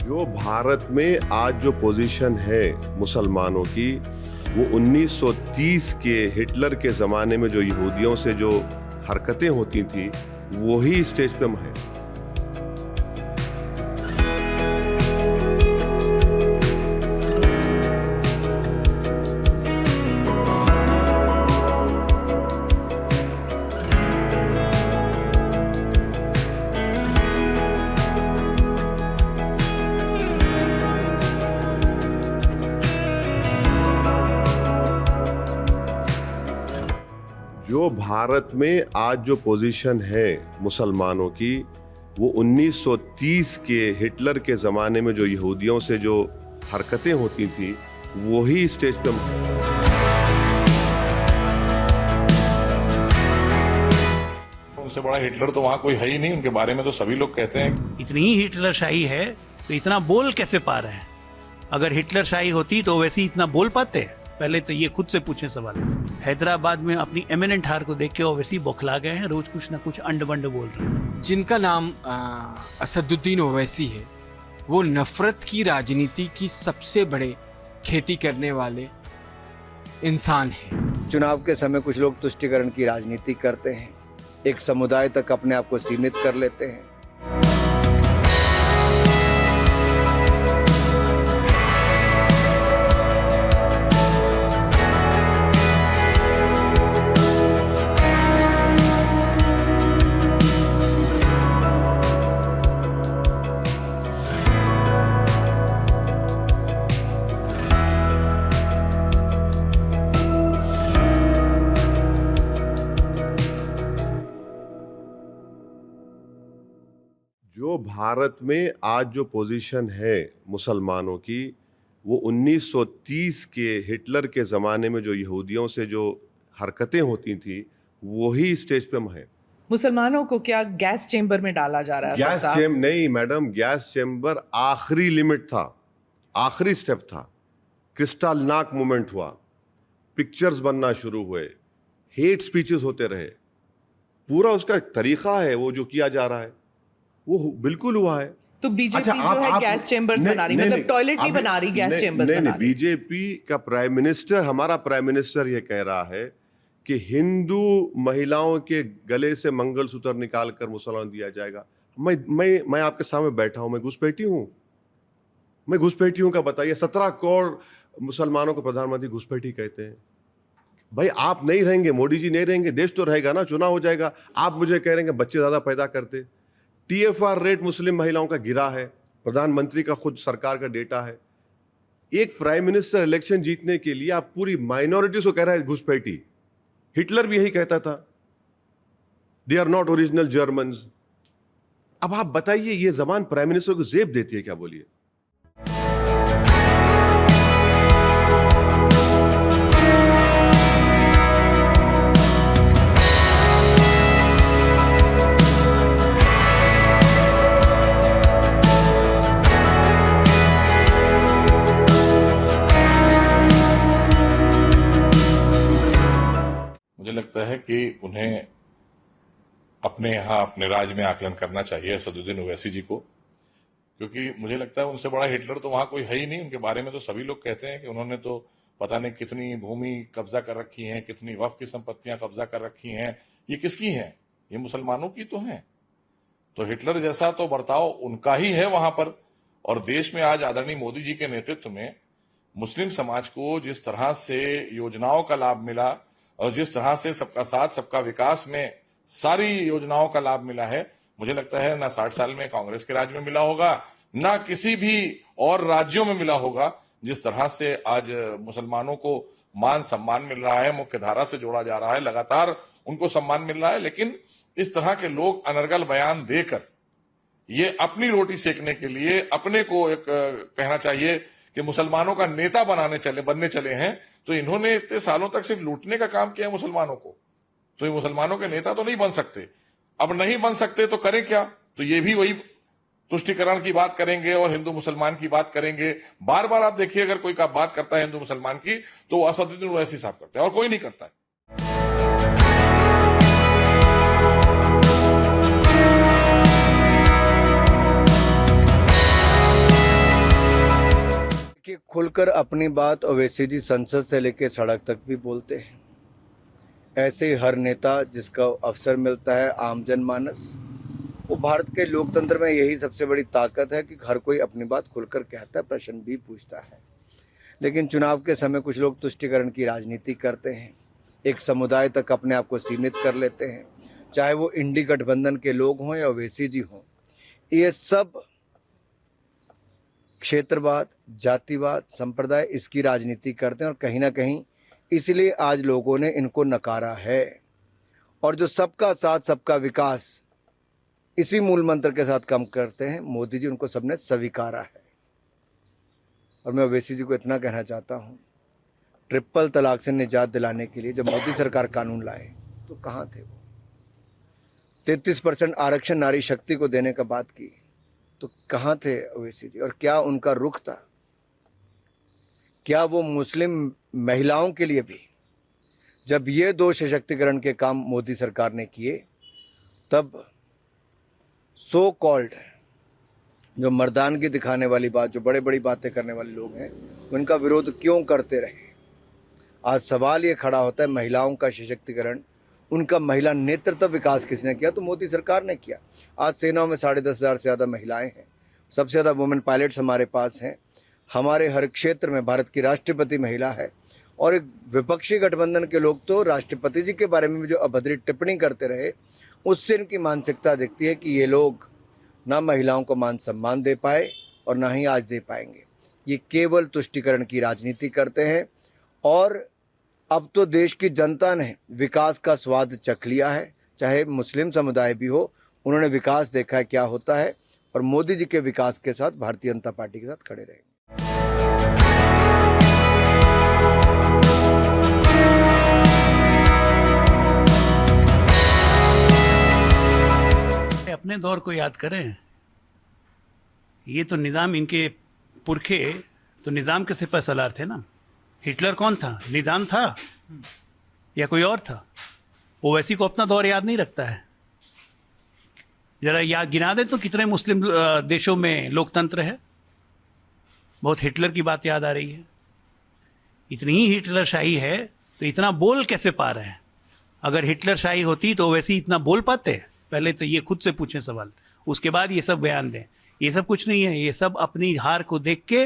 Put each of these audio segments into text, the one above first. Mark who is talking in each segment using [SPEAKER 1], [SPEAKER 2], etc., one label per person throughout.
[SPEAKER 1] जो भारत में आज जो पोजीशन है मुसलमानों की, वो 1930 के हिटलर के ज़माने में जो यहूदियों से जो हरकतें होती थी वही स्टेज पे हम हैं। जो भारत में आज जो पोजीशन है मुसलमानों की, वो 1930 के हिटलर के ज़माने में जो यहूदियों से जो हरकतें होती थी वही स्टेज पे हम हैं।
[SPEAKER 2] उनसे बड़ा हिटलर तो वहाँ कोई है ही नहीं, उनके बारे में तो सभी लोग कहते हैं।
[SPEAKER 3] इतनी ही हिटलर शाही है तो इतना बोल कैसे पा रहे हैं? अगर हिटलर शाही होती तो वैसे ही इतना बोल पाते? पहले तो ये खुद से पूछें सवाल। हैदराबाद में अपनी एमिनेंट हार को देख के ओवैसी बौखला गए हैं, रोज कुछ ना कुछ अंड बंड बोल रहे हैं।
[SPEAKER 4] जिनका नाम असदुद्दीन ओवैसी है, वो नफरत की राजनीति की सबसे बड़े खेती करने वाले इंसान हैं।
[SPEAKER 5] चुनाव के समय कुछ लोग तुष्टीकरण की राजनीति करते हैं, एक समुदाय तक अपने आप को सीमित कर लेते हैं।
[SPEAKER 1] जो भारत में आज जो पोजीशन है मुसलमानों की, वो 1930 के हिटलर के ज़माने में जो यहूदियों से जो हरकतें होती थी वही स्टेज पे हम हैं।
[SPEAKER 6] मुसलमानों को क्या गैस चेंबर में डाला जा रहा है?
[SPEAKER 1] गैस चेम्बर नहीं मैडम, गैस चेम्बर आखिरी लिमिट था, आखिरी स्टेप था। क्रिस्टल नाक मूवमेंट हुआ, पिक्चर्स बनना शुरू हुए, हेट स्पीचेस होते रहे, पूरा उसका तरीका है वो जो किया जा रहा है वो बिल्कुल हुआ है।
[SPEAKER 6] तो बीजेपी जो है गैस चेंबर्स बना रही, मतलब टॉयलेट नहीं बना रही, गैस चेंबर्स बना रही।
[SPEAKER 1] बीजेपी का प्राइम मिनिस्टर, हमारा प्राइम मिनिस्टर ये कह रहा है कि हिंदू महिलाओं के गले से मंगलसूत्र निकाल कर मुसलमान दिया जाएगा। मैं आपके सामने बैठा हूं, मैं घुसपैठी हूं का बताइए। 17 करोड़ मुसलमानों को प्रधानमंत्री घुसपैठी कहते हैं। भाई आप नहीं रहेंगे, मोदी जी नहीं रहेंगे, देश तो रहेगा ना, चुनाव हो जाएगा। आप मुझे कह रहे हैं बच्चे ज्यादा पैदा करते। TFR रेट मुस्लिम महिलाओं का गिरा है, प्रधानमंत्री का खुद सरकार का डेटा है। एक प्राइम मिनिस्टर इलेक्शन जीतने के लिए आप पूरी माइनॉरिटीज को कह रहे हैं घुसपैठी। हिटलर भी यही कहता था, they are not original Germans. अब आप बताइए ये जबान प्राइम मिनिस्टर को जेब देती है क्या? बोलिए।
[SPEAKER 2] मुझे लगता है कि उन्हें अपने यहाँ अपने राज्य में आकलन करना चाहिए असदुद्दीन ओवैसी जी को, क्योंकि मुझे लगता है उनसे बड़ा हिटलर तो वहाँ कोई है ही नहीं। उनके बारे में तो सभी लोग कहते हैं कि उन्होंने तो पता नहीं कितनी भूमि कब्जा कर रखी है, कितनी वक्फ की संपत्तियां कब्जा कर रखी हैं। ये किसकी हैं? ये मुसलमानों की तो हैं। तो हिटलर जैसा तो बर्ताव उनका ही है वहां पर। और देश में आज आदरणीय मोदी जी के नेतृत्व में मुस्लिम समाज को जिस तरह से योजनाओं का लाभ मिला और जिस तरह से सबका साथ सबका विकास में सारी योजनाओं का लाभ मिला है, मुझे लगता है ना 60 साल में कांग्रेस के राज्य में मिला होगा, ना किसी भी और राज्यों में मिला होगा। जिस तरह से आज मुसलमानों को मान सम्मान मिल रहा है, मुख्य धारा से जोड़ा जा रहा है, लगातार उनको सम्मान मिल रहा है। लेकिन इस तरह के लोग अनर्गल बयान देकर ये अपनी रोटी सेकने के लिए अपने को एक कहना चाहिए कि मुसलमानों का नेता बनने चले हैं, तो इन्होंने इतने सालों तक सिर्फ लूटने का काम किया मुसलमानों को। तो ये मुसलमानों के नेता तो नहीं बन सकते। अब नहीं बन सकते तो करें क्या? तो ये भी वही तुष्टीकरण की बात करेंगे और हिंदू मुसलमान की बात करेंगे। बार बार आप देखिए, अगर कोई का बात करता है हिंदू मुसलमान की तो असदुद्दीन ओवैसी साहब करते हैं और कोई नहीं करता है।
[SPEAKER 5] खुलकर अपनी बात ओवैसी जी संसद से लेकर सड़क तक भी बोलते हैं। ऐसे ही हर नेता जिसका अवसर मिलता है, आम जनमानस, वो भारत के लोकतंत्र में यही सबसे बड़ी ताकत है कि हर कोई अपनी बात खुलकर कहता है, प्रश्न भी पूछता है। लेकिन चुनाव के समय कुछ लोग तुष्टीकरण की राजनीति करते हैं, एक समुदाय तक अपने आप को सीमित कर लेते हैं, चाहे वो इंडी गठबंधन के लोग हों या ओवैसी जी हों। ये सब क्षेत्रवाद, जातिवाद, संप्रदाय, इसकी राजनीति करते हैं और कहीं ना कहीं इसलिए आज लोगों ने इनको नकारा है। और जो सबका साथ सबका विकास इसी मूल मंत्र के साथ काम करते हैं मोदी जी, उनको सबने स्वीकारा है। और मैं ओवैसी जी को इतना कहना चाहता हूँ, ट्रिपल तलाक से निजात दिलाने के लिए जब मोदी सरकार कानून लाए तो कहाँ थे वो? 33% आरक्षण नारी शक्ति को देने का बात की तो कहाँ थे ओवैसी जी? और क्या उनका रुख था? क्या वो मुस्लिम महिलाओं के लिए भी, जब ये 2 सशक्तिकरण के काम मोदी सरकार ने किए, तब सो कॉल्ड जो मर्दानगी दिखाने वाली बात, जो बड़े बड़ी बातें करने वाले लोग हैं, उनका विरोध क्यों करते रहे? आज सवाल ये खड़ा होता है, महिलाओं का सशक्तिकरण, उनका महिला नेतृत्व विकास किसने किया? तो मोदी सरकार ने किया। आज सेनाओं में 10,500 से ज़्यादा महिलाएं हैं, सबसे ज़्यादा वुमेन पायलट्स हमारे पास हैं, हमारे हर क्षेत्र में भारत की राष्ट्रपति महिला है। और एक विपक्षी गठबंधन के लोग तो राष्ट्रपति जी के बारे में भी जो अभद्र टिप्पणी करते रहे, उससे इनकी मानसिकता दिखती है कि ये लोग ना महिलाओं को मान सम्मान दे पाए और ना ही आज दे पाएंगे। ये केवल तुष्टीकरण की राजनीति करते हैं। और अब तो देश की जनता ने विकास का स्वाद चख लिया है, चाहे मुस्लिम समुदाय भी हो, उन्होंने विकास देखा है क्या होता है। और मोदी जी के विकास के साथ भारतीय जनता पार्टी के साथ खड़े रहेंगे।
[SPEAKER 3] अपने दौर को याद करें, ये तो निज़ाम, इनके पुरखे तो निज़ाम के सिपह सलार थे ना। हिटलर कौन था? निज़ाम था या कोई और था? ओवैसी को अपना दौर याद नहीं रखता है। जरा याद गिना दे तो कितने मुस्लिम देशों में लोकतंत्र है। बहुत हिटलर की बात याद आ रही है। इतनी ही हिटलर शाही है तो इतना बोल कैसे पा रहे हैं? अगर हिटलर शाही होती तो ओवैसी इतना बोल पाते? पहले तो ये खुद से पूछें सवाल, उसके बाद ये सब बयान दें। ये सब कुछ नहीं है, ये सब अपनी हार को देख के,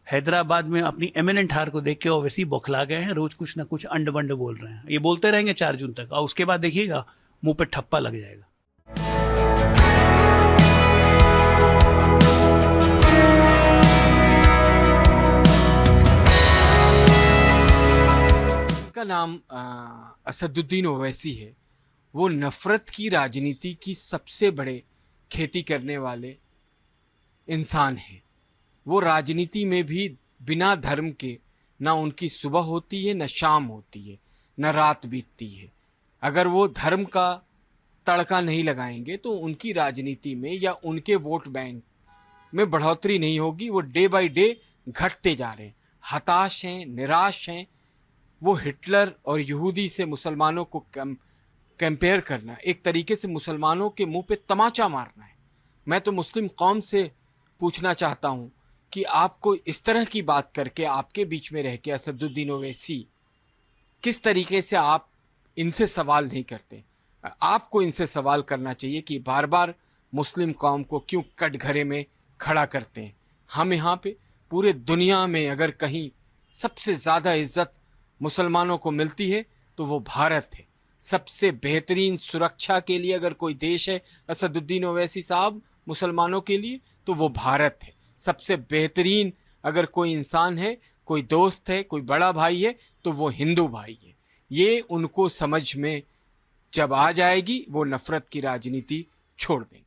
[SPEAKER 3] हैदराबाद में अपनी एमिनेंट हार को देख के ओवैसी बौखला गए हैं। रोज कुछ ना कुछ अंड बंड बोल रहे हैं। ये बोलते रहेंगे 4 जून तक, और उसके बाद देखिएगा मुंह पे ठप्पा लग जाएगा।
[SPEAKER 4] का नाम असदुद्दीन ओवैसी है। वो नफरत की राजनीति की सबसे बड़े खेती करने वाले इंसान हैं। वो राजनीति में भी बिना धर्म के ना उनकी सुबह होती है, ना शाम होती है, ना रात बीतती है। अगर वो धर्म का तड़का नहीं लगाएंगे तो उनकी राजनीति में या उनके वोट बैंक में बढ़ोतरी नहीं होगी। वो डे बाय डे घटते जा रहे हैं, हताश हैं, निराश हैं। वो हिटलर और यहूदी से मुसलमानों को कंपेयर करना, एक तरीके से मुसलमानों के मुंह पे तमाचा मारना है। मैं तो मुस्लिम कौम से पूछना चाहता हूँ कि आपको इस तरह की बात करके, आपके बीच में रह के असदुद्दीन ओवैसी, किस तरीके से आप इनसे सवाल नहीं करते? आपको इनसे सवाल करना चाहिए कि बार बार मुस्लिम कौम को क्यों कटघरे में खड़ा करते हैं। हम यहाँ पे पूरे दुनिया में अगर कहीं सबसे ज़्यादा इज्जत मुसलमानों को मिलती है तो वो भारत है। सबसे बेहतरीन सुरक्षा के लिए अगर कोई देश है असदुद्दीन ओवैसी साहब मुसलमानों के लिए, तो वो भारत है। सबसे बेहतरीन अगर कोई इंसान है, कोई दोस्त है, कोई बड़ा भाई है, तो वो हिंदू भाई है। ये उनको समझ में जब आ जाएगी, वो नफरत की राजनीति छोड़ देंगे।